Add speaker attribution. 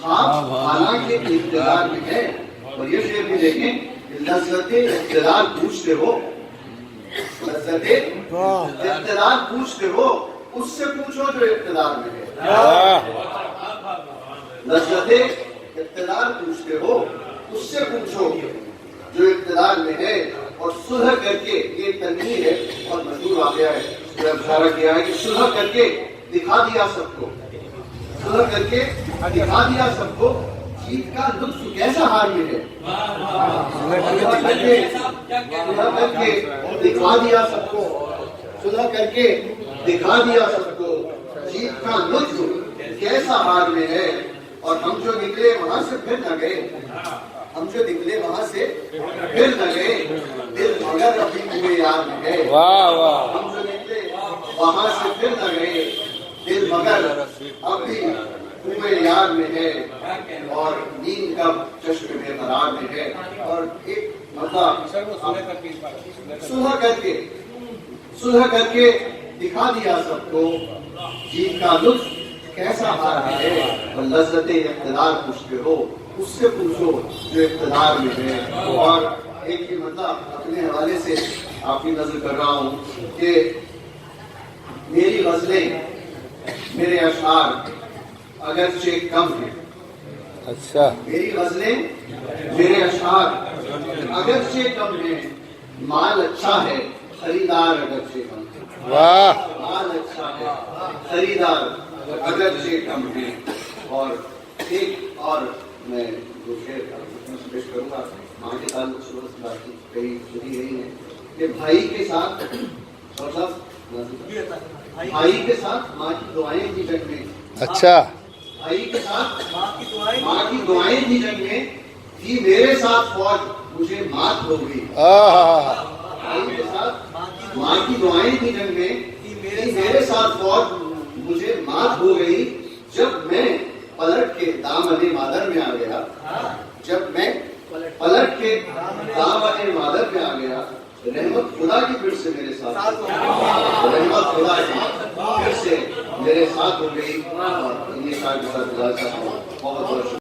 Speaker 1: آپ حالانکہ اقتدار میں ہے. اور یہ شعر بھی دیکھیں، لذت اقتدار پوچھتے ہو، لذت اقتدار پوچھتے ہو، اس سے پوچھو جو اقتدار میں ہے. لذت اقتدار پوچھتے ہو، اس سے پوچھو جو اقتدار میں ہے. اور صلح کر کے، یہ تنویر ہے اور مشہور واقعہ ہے، جو اشارہ کیا ہے کہ صلح کر کے دکھا دیا سب کو، صلح کر کے دکھا دیا سب کو، جیت کا لطف کیسا ہار میں ہے. صلح کر کے دکھا دیا سب کو، صلح کر کے دکھا دیا سب کو، جیت کا لطف کیسا ہار میں ہے. اور ہم جو نکلے وہاں سے پھر نہ گئے، ہم جو نکلے وہاں سے پھر نہ گئے، دل مگر ابھی ہوئے یاد میں ہے. ہم جو نکلے وہاں سے پھر نہ گئے، دل مگر ابھی ہوئے یاد میں ہے. اور نیند کا چشم میں قرار میں ہے. اور ایک مطلب صلح کر کے دکھا دیا سب کو، جیت کا لطف کیسا ہار ہے. اور لذت اقتدار پوچھتے ہو، اس سے پوچھو جو اقتدار میں ہے. اور ایک ہی مطلب اپنے حوالے سے آپ کی نظر کر رہا ہوں کہ میری غزلیں، میرے اشعار اگرچہ کم ہیں. اچھا، میری غزلیں، میرے اشعار اگرچہ کم ہیں، مال اچھا ہے خریدار اگرچہ کم ہے. مال اچھا ہے خریدار اگرچہ کم ہے. اور ایک اور میں جو شعر پیش کروں گا، ماں کے تعلق سے بات کہی سنی گئی ہے کہ بھائی کے ساتھ بھائی کے ساتھ ماں کی دعائیں تھی جنگ میں. اچھا، بھائی کے ساتھ ماں کی دعائیں تھی جنگ میں، تھی میرے ساتھ فوج مجھے مات ہو گئی. بھائی کے ساتھ ماں کی دعائیں تھی جنگ میں، تھی میرے ساتھ فوج مجھے مات ہو گئی. جب میں پلٹ کے دامن مادر میں آ گیا، جب میں پلٹ کے دامن مادر میں آ گیا، رحمت خدا کی پھر سے میرے ساتھ، رحمت خدا کی پھر سے میرے ساتھ ہو گئی. اور یہ شاید بہت بہت